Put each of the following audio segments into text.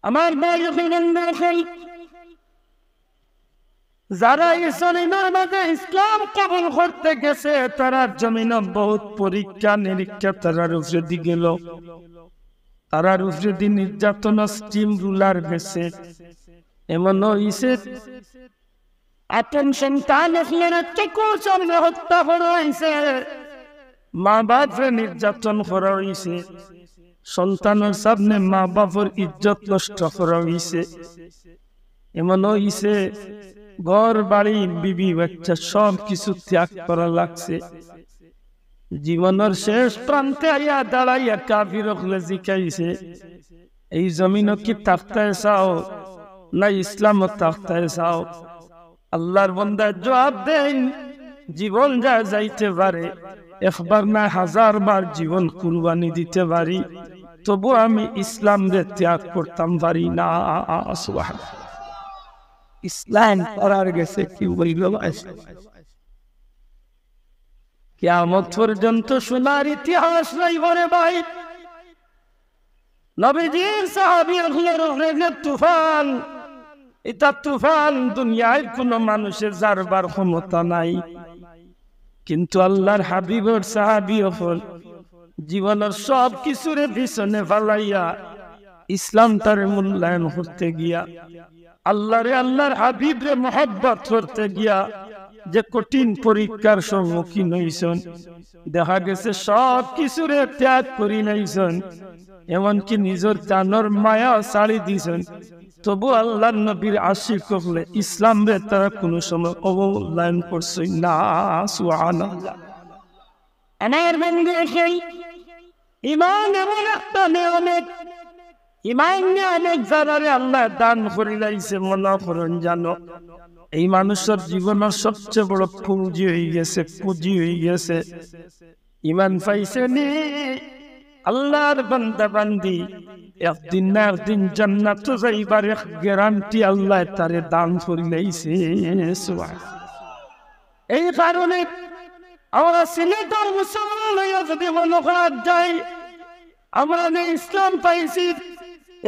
আমার ভাই দেখেন, যারা ইসলামের মাঝে ইসলাম কবুল করতে গেছে তারা জমিন বহুত পরীক্ষা নিরীক্ষা তারার উপরে দিয়ে গেল, তারার উপরে দিয়ে নির্যাতন স্টিম রুলার গেছে। এমন হইছে আপন সন্তান সামনে হত্যা করা হয়েছে, মা বাপরে নির্যাতন করা হয়েছে, সন্তানের সামনে মা বাপের ইজ্জত নষ্ট করা হয়েছে। এমন হইছে ঘর বাড়ি বিবি বাচ্চা সব কিছু ত্যাগ করা লাগছে। জীবনের শেষ প্রান্তে আইয়া দাঁড়াইয়া কাফির হলে জিকাইছে, এই জমিনও কি তাফতায় চাও না ইসলাম তাফতায় চাও? আল্লাহর বান্দা জবাব দেন, জীবন যা যাইতে পারে, একবার না হাজার বার জীবন কুরবানি দিতে পারি, তবু আমি ইসলাম রে ত্যাগ করতাম পারি না। সুবহানাল্লাহ। ইসলাম করার গেছে কি বলল, কিয়ামত পর্যন্ত শোনার ইতিহাস নাই বলে ভাই। নবীজির সাহাবীদের তুফান, এটা তুফান দুনিয়ায় কোন মানুষের জারবার ক্ষমতা নাই, কিন্তু আল্লাহর হাবিবের সাহাবী হল জীবনের সব কিছুরে পিছনে ফালাইয়া ইসলামটারে মূল্যায়ন করতে গিয়া, আল্লাহর হাবিবরে মহব্বত করতে গিয়া যে কঠিন পরীক্ষার সম্মুখীন হইছেন, দেখা গেছে সব কিছুরে ত্যাগ করি নাইছেন, এমনকি নিজের জানের মায়া ছাড়ি দিয়েছেন, তবু আল্লাহর নবীর আশিক হলে ইসলাম রে তারা কোনো সময় অবমূল্যায়ন করছে না। সুবহানাল্লাহ। আমার বন্ধু সেই ঈমান এমন একটা নিয়ামত, ঈমান নিয়ামত যারারে আল্লাহ দান করে লাইছে, মনে করেন জানো এই মানুষের জীবনের সবচেয়ে বড় পুঁজি হয়ে গেছে, পুঁজি হয়ে গেছে। ঈমান পাইছে নি আল্লাহর বান্দা বান্দি, একদিন না একদিন জান্নাত যাইবার এক গ্যারান্টি আল্লাহ তারে দান করে লাইছে। এই কারণে আমরা সিলেটের মুসলমান হইয়া যদি মনে করা যায় আমরা যে ইসলাম পাইছি,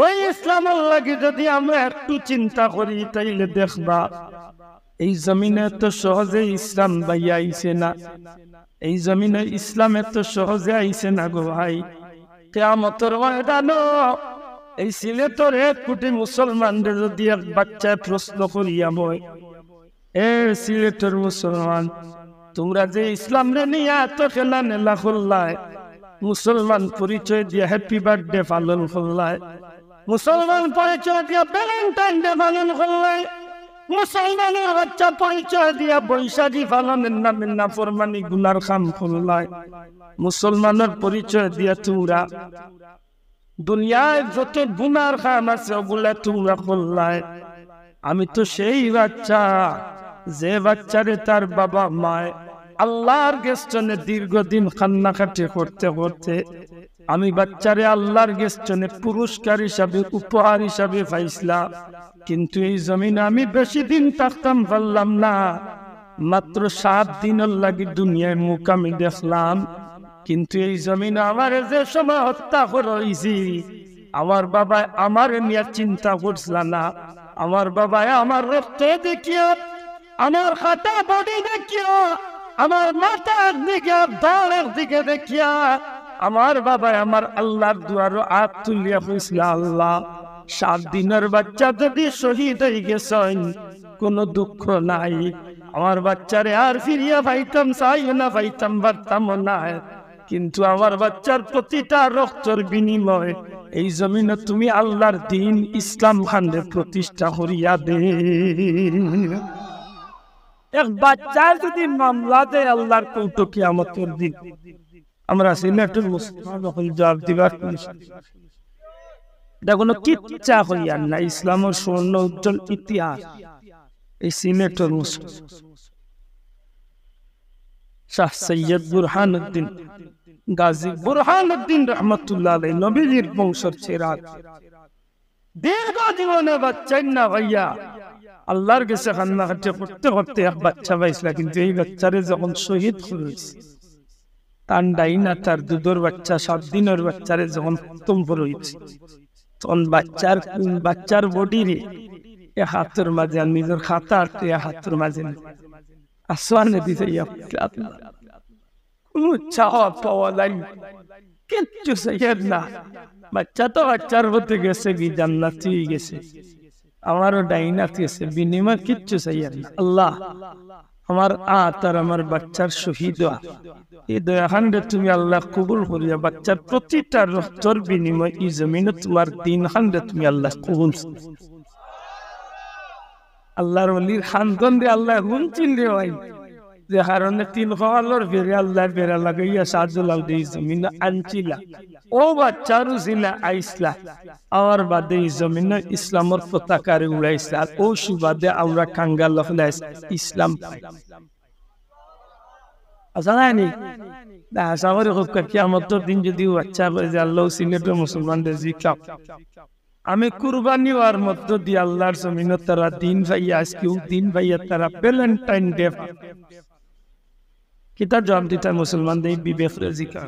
ওই ইসলামের লাগে যদি আমরা একটু চিন্তা করি, তাইলে দেখবা এই জমিনে এত সহজে ইসলাম বাইয়া আইছে না, এই জমিনে ইসলাম এত সহজে আইছে না গো ভাই। কিয়ামতের ময়দানে এই সিলেটের 1 কোটি মুসলমানদের যদি এক বাচ্চায় প্রশ্ন করিয়া বই, এ সিলেটের মুসলমান তোমরা যে ইসলাম রে নিয়ে এত খেলা নেলা করলায়, মুসলমান পরিচয় দিয়ে হ্যাপি বার্থডে পালন করলায়, মুসলমান পরিচয় দিয়ে ভ্যালেন্টাইন ডে পালন করলায়, মুসলমানের বাচ্চা পরিচয় দিয়া বৈশাখী পালনের নামে নাফরমানি গুনার কাম করলায়, মুসলমানের পরিচয় দিয়া তোমরা দুনিয়ায় যত গুনার কাম আছে ওগুলা তোমরা করলায়। আমি তো সেই বাচ্চা যে বাচ্চারে তার বাবা মায় আল্লাহর গেস্টনে দীর্ঘদিন কান্নাকাটি করতে করতে আমি বাচ্চারে আল্লাহর গেস্টনে পুরস্কার হিসাবে উপহার হিসাবে পাইছিলাম, কিন্তু এই জমিনে আমি বেশি দিন থাকতাম পারলাম না, মাত্র 7 দিনের লাগি দুনিয়ায় মুখ আমি দেখলাম। কিন্তু এই জমিনে আমার যে সময় হত্যা করেছি, আমার বাবা আমার নিয়ে চিন্তা করছিল না, আমার বাবা আমার রক্ত দেখিয়া, আমার হাতা বডি দেখিয়া, আমার মাথার দিকে দাঁড়ের দিকে দেখিয়া আমার বাবা আমার আল্লাহর দুয়ারে হাত তুলিয়া কইছিল, আল্লাহ 7 দিনের বাচ্চা যদি শহীদ হয়ে গেছেন কোনো দুঃখ নাই, আমার বাচ্চারে আর ফিরিয়া পাইতাম চাই না, পাইতাম পারতাম না, কিন্তু আমার বাচ্চার প্রতিটা রক্তর বিনিময় এই জমিনে তুমি আল্লাহর দিন ইসলাম খান্ডে প্রতিষ্ঠা করিয়া দে। এক বাচ্চার যদি মামলা দেয় আল্লাহর কৌটো কিয়ামতের দিন, আমরা সিলেটের মুসলমান জবাব দিবার এটা কোনো কিচ্ছা হইয়ার না, ইসলামের স্বর্ণ উজ্জ্বল ইতিহাস এই সিলেটের মুসলমান শাহ সৈয়দ বুরহানুদ্দিন গাজী বুরহানুদ্দিন রহমতুল্লাহ আলাইহি নবীজির বংশের ছেড়া, দীর্ঘ জীবনে বাচ্চা না ভাইয়া আল্লাহর কাছে কান্নাকাটি করতে করতে এক বাচ্চা পাইছিল, কিন্তু এই বাচ্চারে যখন শহীদ করেছে তার ডাইনা তার দুধের বাচ্চা 7 দিনের বাচ্চারে যখন খতম করেছে, তখন বাচ্চার বডি রে এ হাতের মাঝে আর নিজের খাতা আর হাতের মাঝে আসওয়ানে দিতে কোনো চাওয়া পাওয়া নাই, কিচ্ছু চাইয়ের না। বাচ্চা তো বাচ্চার মধ্যে গেছে, কি জান্নাতি গেছে, আমারও ডাইনাত গেছে, বিনিময় কিচ্ছু চাইয়ের না। আল্লাহ আমার আর আমার বাচ্চার শহীদ এই দয়াখানটা তুমি আল্লাহ কবুল করিয়া বাচ্চার প্রতিটা রক্তর বিনিময় এই জমিনে তোমার দিন খানটা তুমি আল্লাহ কবুল। আল্লাহর ওলির খানদন দিয়ে আল্লাহ গুণ চিনলে হয় যে কারণে তিন খাওয়ালোর ফেরে আল্লাহ বেড়া লাগাইয়া সাজলাম দিয়ে জমিন আনছিলা, ও বাচ্চারও ছিলা আইসলা, আমার বাদে এই জমিন ইসলামের পতাকারে উড়াইছে, আর ও সুবাদে আমরা কাঙ্গাল ইসলাম পাই। আচ্ছা নাইনি আশা করি হোক কিয়ামতের দিন যদি বাচ্চা যে আল্লাহ সিলেটের মুসলমানদের জিকাও আমি কুরবানি হওয়ার মধ্য দিয়ে আল্লাহর জমিনে তারা দিন ভাইয়া, আজকেও দিন ভাইয়া তারা ভ্যালেন্টাইন ডে কিতা জবাব দিতা মুসলমানদের বিবেক জিকা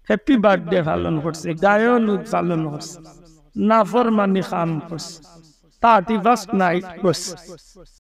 হ্যাপি বার্থডে পালন করছে, গায়ন পালন করছে, নাফরমানি খাম করছে, 31st নাইট করছে।